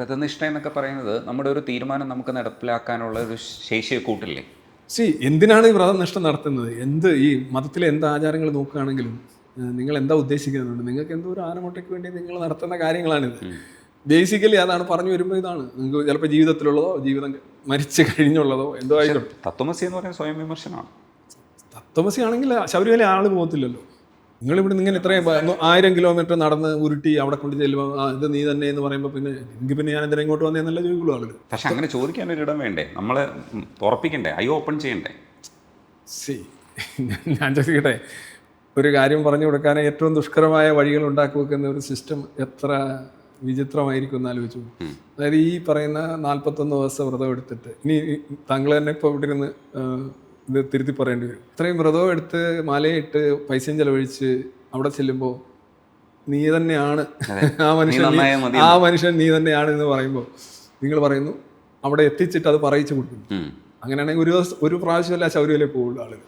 വ്രതനിഷ്ഠ എന്നൊക്കെ പറയുന്നത് നമ്മുടെ ഒരു തീരുമാനം നമുക്ക് നടപ്പിലാക്കാനുള്ള ഒരു ശേഷിയെ കൂട്ടില്ലേ? എന്തിനാണ് ഈ വ്രതനിഷ്ഠ നടത്തുന്നത്? ഈ മതത്തിലെ എന്ത് ആചാരങ്ങൾ നോക്കുകയാണെങ്കിലും നിങ്ങൾ എന്താ ഉദ്ദേശിക്കുന്നുണ്ട്? നിങ്ങൾക്ക് എന്തോ ഒരു ആനമുട്ടയ്ക്ക് വേണ്ടി നിങ്ങൾ നടത്തുന്ന കാര്യങ്ങളാണിത്. ബേസിക്കലി അതാണ് പറഞ്ഞു വരുമ്പോൾ ഇതാണ്. നിങ്ങൾക്ക് ചിലപ്പോൾ ജീവിതത്തിലുള്ളതോ ജീവിതം മരിച്ചു കഴിഞ്ഞുള്ളതോ എന്തോ ആയിക്കോട്ടെ. തത്വമസി എന്ന് പറയുന്നത് സ്വയം വിമർശനമാണ്. തത്വമസി ആണെങ്കിൽ ശബരിമല ആൾ പോകത്തില്ലല്ലോ. നിങ്ങളിവിടെ ഇങ്ങനെ ഇത്രയും 1000 കിലോമീറ്റർ നടന്ന് ഉരുട്ടി അവിടെ കൊണ്ട് ചെല്ലുമ്പോൾ ഇത് നീ തന്നെ എന്ന് പറയുമ്പോൾ പിന്നെ ഞാൻ എന്തിനാ ഇങ്ങോട്ട് വന്നേന്നല്ല ചോദിക്കുള്ളൂ ആളുകൾ. പക്ഷെ അങ്ങനെ ചോദിക്കാൻ ഒരിടം വേണ്ടേ? നമ്മൾ ഉറപ്പിക്കണ്ടേ? ഓപ്പൺ ചെയ്യണ്ടേ? ഞാൻ ചോദിക്കട്ടെ, ഒരു കാര്യം പറഞ്ഞു കൊടുക്കാൻ ഏറ്റവും ദുഷ്കരമായ വഴികൾ ഉണ്ടാക്കി വെക്കുന്ന ഒരു സിസ്റ്റം എത്ര വിചിത്രമായിരിക്കും എന്ന് ആലോചിച്ചു. അതായത് ഈ പറയുന്ന 41 ദിവസം വ്രതം എടുത്തിട്ട് ഇനി താങ്കൾ തന്നെ ഇപ്പോൾ ഇവിടെ ഇരുന്ന് ഇത് തിരുത്തി പറയേണ്ടി വരും. ഇത്രയും വ്രതം എടുത്ത് മലയിട്ട് പൈസയും ചെലവഴിച്ച് അവിടെ ചെല്ലുമ്പോൾ നീ തന്നെയാണ് ആ മനുഷ്യൻ നീ തന്നെയാണ് എന്ന് പറയുമ്പോൾ നിങ്ങൾ പറയുന്നു അവിടെ എത്തിച്ചിട്ട് അത് പറയിച്ചു കൊടുക്കുന്നു. അങ്ങനെയാണെങ്കിൽ ഒരു പ്രാവശ്യമല്ല ശബരിമലയിൽ പോകുള്ളൂ ആളുകൾ.